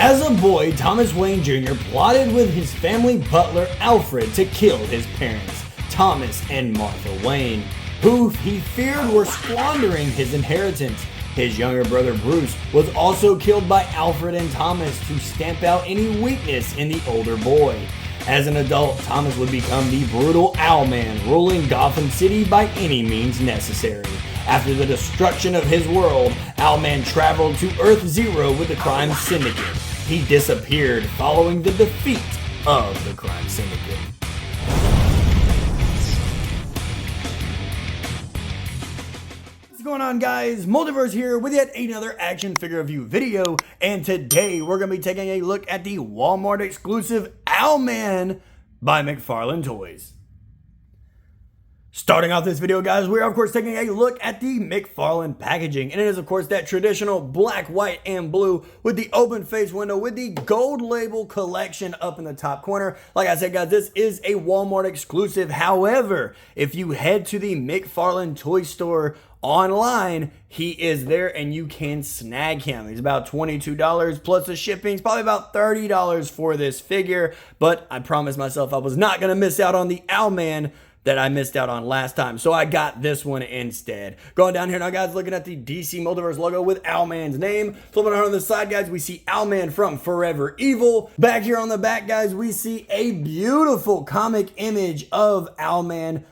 As a boy, Thomas Wayne Jr. plotted with his family butler Alfred to kill his parents, Thomas and Martha Wayne, who he feared were squandering his inheritance. His younger brother Bruce was also killed by Alfred and Thomas to stamp out any weakness in the older boy. As an adult, Thomas would become the brutal Owlman, ruling Gotham City by any means necessary. After the destruction of his world, Owlman traveled to Earth Zero with the Crime Syndicate. He disappeared following the defeat of the Crime Syndicate. What's going on, guys? Multiverse here with yet another action figure review video, and today we're going to be taking a look at the Walmart exclusive Owlman by Mcfarlane Toys. Starting off this video, guys, we are of course taking a look at the Mcfarlane packaging, and it is of course that traditional black, white, and blue with the open face window with the gold label collection up in the top corner. Like I said, guys, this is a Walmart exclusive. However, if you head to the Mcfarlane toy store online, he is there and you can snag him. He's about $22 plus the shipping. It's probably about $30 for this figure, but I promised myself I was not going to miss out on the Owlman that I missed out on last time, so I got this one instead. Going down here now, guys, looking at the DC Multiverse logo with Owlman's name. Flipping around on the side, guys, we see Owlman from Forever Evil. Back here on the back, guys, we see a beautiful comic image of Owlman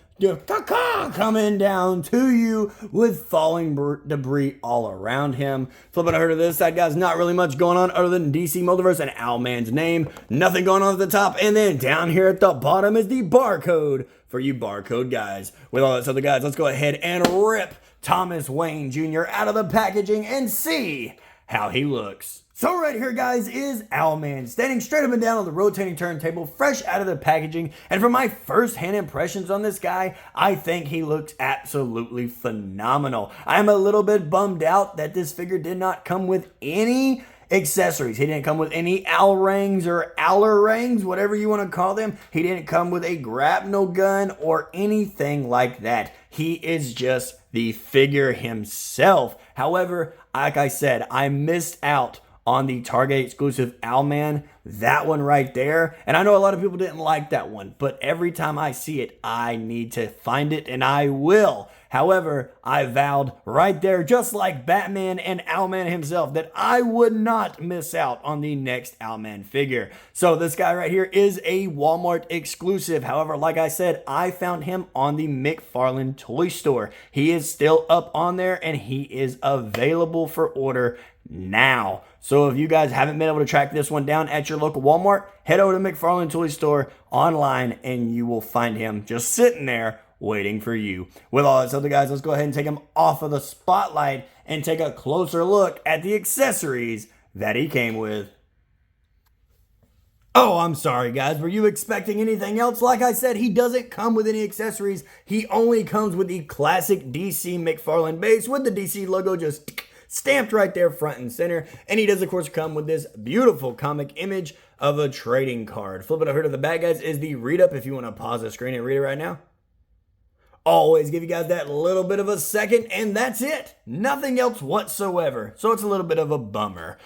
coming down to you with falling debris all around him. Flipping over to this side, guys, not really much going on other than DC Multiverse and Owlman's name. Nothing going on at the top. And then down here at the bottom is the barcode for you barcode guys. With all that said, guys, let's go ahead and rip Thomas Wayne Jr. out of the packaging and see how he looks. So right here, guys, is Owlman standing straight up and down on the rotating turntable, fresh out of the packaging. And from my first-hand impressions on this guy, I think he looks absolutely phenomenal. I'm a little bit bummed out that this figure did not come with any accessories. He didn't come with any owl rings or owler rings, whatever you want to call them. He didn't come with a grapnel gun or anything like that. He is just the figure himself. However, like I said, I missed out on the Target exclusive Owlman, that one right there. And I know a lot of people didn't like that one, but every time I see it, I need to find it, and I will. However, I vowed right there, just like Batman and Owlman himself, that I would not miss out on the next Owlman figure. So this guy right here is a Walmart exclusive. However, like I said, I found him on the Mcfarlane toy store. He is still up on there and he is available for order now. So if you guys haven't been able to track this one down at your local Walmart, head over to Mcfarlane toy store online and you will find him just sitting there waiting for you. With all that said, guys, let's go ahead and take him off of the spotlight and take a closer look at the accessories that he came with. Oh, I'm sorry, guys. Were you expecting anything else? Like I said, he doesn't come with any accessories. He only comes with the classic DC Mcfarlane base with the DC logo just stamped right there front and center. And he does, of course, come with this beautiful comic image of a trading card. Flipping over to the back, guys, is the read-up if you want to pause the screen and read it right now. Always give you guys that little bit of a second, and that's it. Nothing else whatsoever. So it's a little bit of a bummer.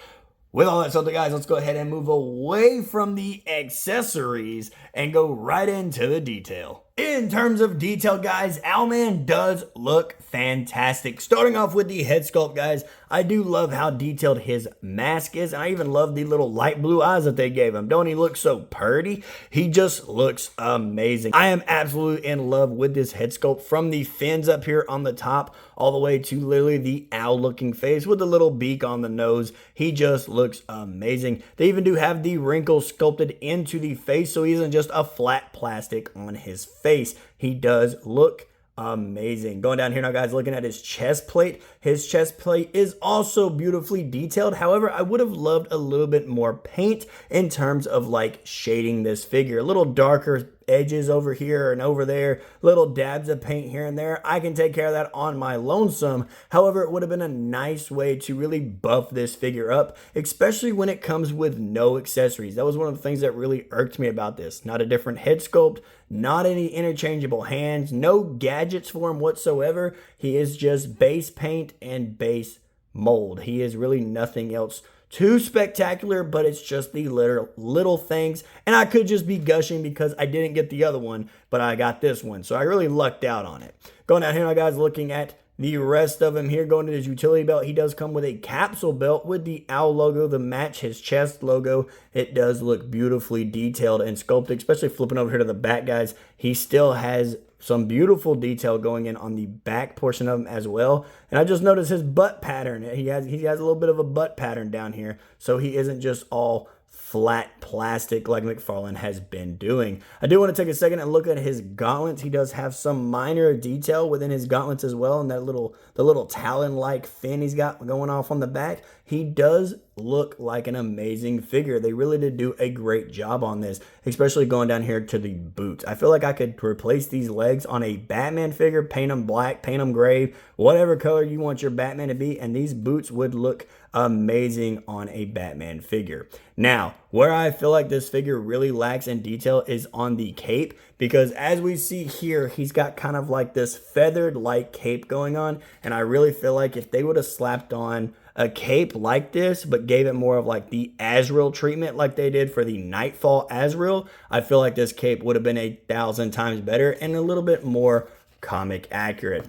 With all that said, guys, let's go ahead and move away from the accessories and go right into the detail. In terms of detail, guys, Owlman does look fantastic. Starting off with the head sculpt, guys, I do love how detailed his mask is. And I even love the little light blue eyes that they gave him. Don't he look so purty? He just looks amazing. I am absolutely in love with this head sculpt, from the fins up here on the top all the way to literally the owl looking face with the little beak on the nose. He just looks amazing. They even do have the wrinkles sculpted into the face, so he isn't just a flat plastic on his face. He does look amazing. Going down here now, guys, looking at his chest plate. His chest plate is also beautifully detailed. However, I would have loved a little bit more paint in terms of like shading this figure. A little darker edges over here and over there, little dabs of paint here and there. I can take care of that on my lonesome. However, it would have been a nice way to really buff this figure up, especially when it comes with no accessories. That was one of the things that really irked me about this. Not a different head sculpt, not any interchangeable hands, no gadgets for him whatsoever. He is just base paint and base mold. He is really nothing else too spectacular, but it's just the little things. And I could just be gushing because I didn't get the other one, but I got this one. So I really lucked out on it. Going down here now, guys, looking at the rest of him here, going to his utility belt, he does come with a capsule belt with the owl logo to match his chest logo. It does look beautifully detailed and sculpted, especially flipping over here to the back, guys. He still has some beautiful detail going in on the back portion of him as well. And I just noticed his butt pattern. He has a little bit of a butt pattern down here, so he isn't just all flat plastic like Mcfarlane has been doing. I do want to take a second and look at his gauntlets. He does have some minor detail within his gauntlets as well, and the little talon-like fin he's got going off on the back. He does look like an amazing figure. They really did do a great job on this, especially going down here to the boots. I feel like I could replace these legs on a Batman figure, paint them black, paint them gray, whatever color you want your Batman to be, and these boots would look amazing on a Batman figure. Now, where I feel like this figure really lacks in detail is on the cape, because as we see here, he's got kind of like this feathered like cape going on, and I really feel like if they would have slapped on a cape like this, but gave it more of like the Azrael treatment like they did for the Nightfall Azrael, I feel like this cape would have been 1,000 times better and a little bit more comic accurate.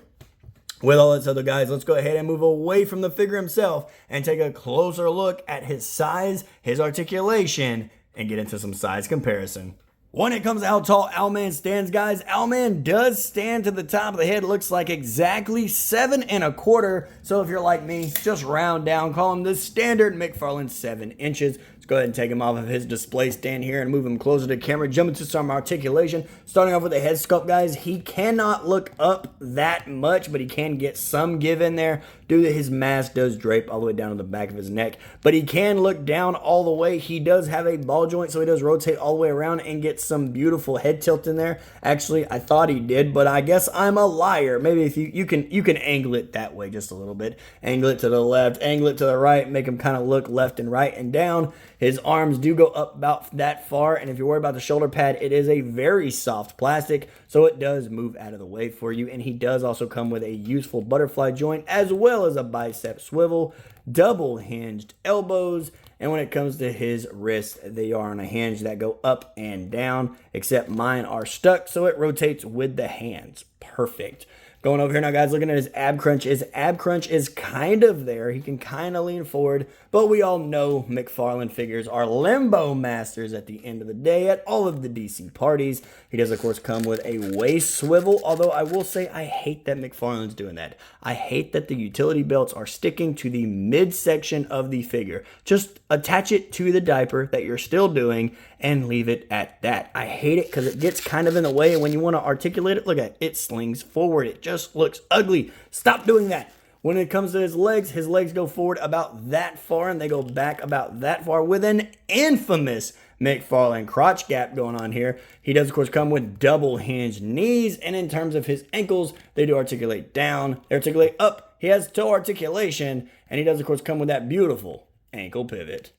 With all that said, though, guys, let's go ahead and move away from the figure himself and take a closer look at his size, his articulation, and get into some size comparison. When it comes to how tall Owlman stands, guys, Owlman does stand to the top of the head. Looks like exactly 7 1/4. So if you're like me, just round down, call him the standard Mcfarlane 7 inches. Let's go ahead and take him off of his display stand here and move him closer to camera. Jump into some articulation. Starting off with the head sculpt, guys, he cannot look up that much, but he can get some give in there due to his mask does drape all the way down to the back of his neck. But he can look down all the way. He does have a ball joint, so he does rotate all the way around and get some beautiful head tilt in there. Actually, I thought he did, but I guess I'm a liar. Maybe if you can angle it that way just a little bit. Angle it to the left, angle it to the right, make him kind of look left and right and down. His arms do go up about that far, and if you're worried about the shoulder pad, it is a very soft plastic, so it does move out of the way for you. And he does also come with a useful butterfly joint as well as a bicep swivel, double hinged elbows, and when it comes to his wrists, they are on a hinge that go up and down, except mine are stuck, so it rotates with the hands. Perfect. Going over here now, guys, looking at his ab crunch. His ab crunch is kind of there. He can kind of lean forward, but we all know Mcfarlane figures are limbo masters at the end of the day at all of the DC parties. He does, of course, come with a waist swivel, although I will say I hate that Mcfarlane's doing that. I hate that the utility belts are sticking to the midsection of the figure. Just attach it to the diaper that you're still doing and leave it at that. I hate it because it gets kind of in the way, and when you want to articulate it, look at it, it slings forward. It just looks ugly. Stop doing that. When it comes to his legs go forward about that far, and they go back about that far with an infamous Mcfarlane crotch gap going on here. He does, of course, come with double hinged knees, and in terms of his ankles, they do articulate down, they articulate up. He has toe articulation, and he does, of course, come with that beautiful ankle pivot.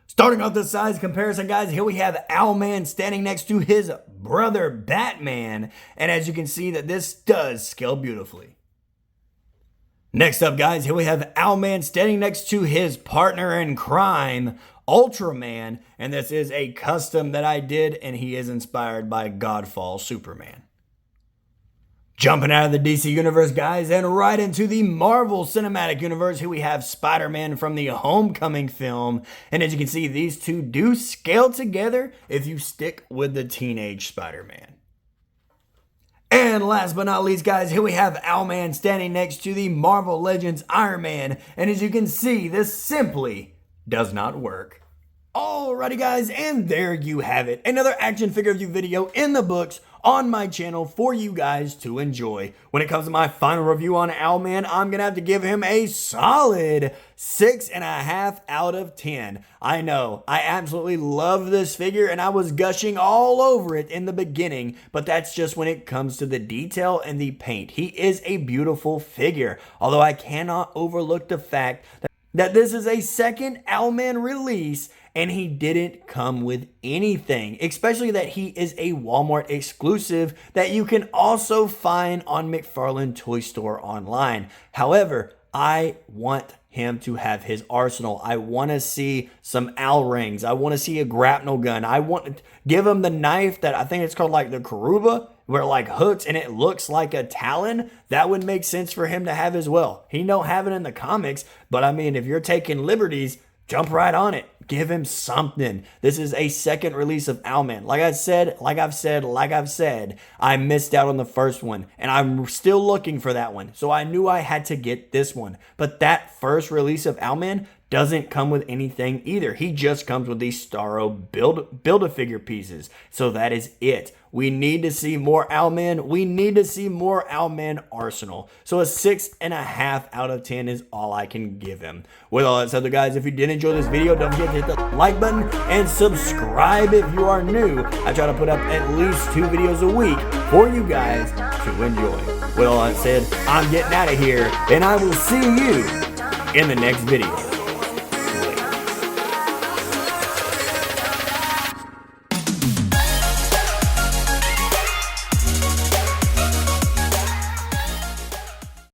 Starting off the size comparison, guys, here we have Owlman standing next to his brother Batman, and as you can see that this does scale beautifully. Next up, guys, here we have Owlman standing next to his partner in crime, Ultraman, and this is a custom that I did, and he is inspired by Godfall Superman. Jumping out of the DC Universe, guys, and right into the Marvel Cinematic Universe, here we have Spider-Man from the Homecoming film. And as you can see, these two do scale together if you stick with the teenage Spider-Man. And last but not least, guys, here we have Owlman standing next to the Marvel Legends Iron Man. And as you can see, this simply does not work. Alrighty, guys, and there you have it. Another action figure review video in the books on my channel for you guys to enjoy. When it comes to my final review on Owlman, I'm gonna have to give him a solid 6.5 out of 10. I know, I absolutely love this figure, and I was gushing all over it in the beginning, but that's just when it comes to the detail and the paint. He is a beautiful figure, although I cannot overlook the fact that this is a second Owlman release, and he didn't come with anything, especially that he is a Walmart exclusive that you can also find on Mcfarlane Toy Store online. However, I want him to have his arsenal. I want to see some owl rings. I want to see a grapnel gun. I want to give him the knife that I think it's called like the Karuba, where it like hooks and it looks like a talon. That would make sense for him to have as well. He don't have it in the comics, but I mean, if you're taking liberties, jump right on it. Give him something. This is a second release of Owlman. Like I've said, I missed out on the first one, and I'm still looking for that one. So I knew I had to get this one. But that first release of Owlman doesn't come with anything either. He just comes with these Starro Build-A-Figure pieces. So that is it. We need to see more Owlman. We need to see more Owlman Arsenal. So a 6.5 out of 10 is all I can give him. With all that said, guys, if you did enjoy this video, don't forget to hit the like button and subscribe if you are new. I try to put up at least 2 videos a week for you guys to enjoy. With all that said, I'm getting out of here, and I will see you in the next video.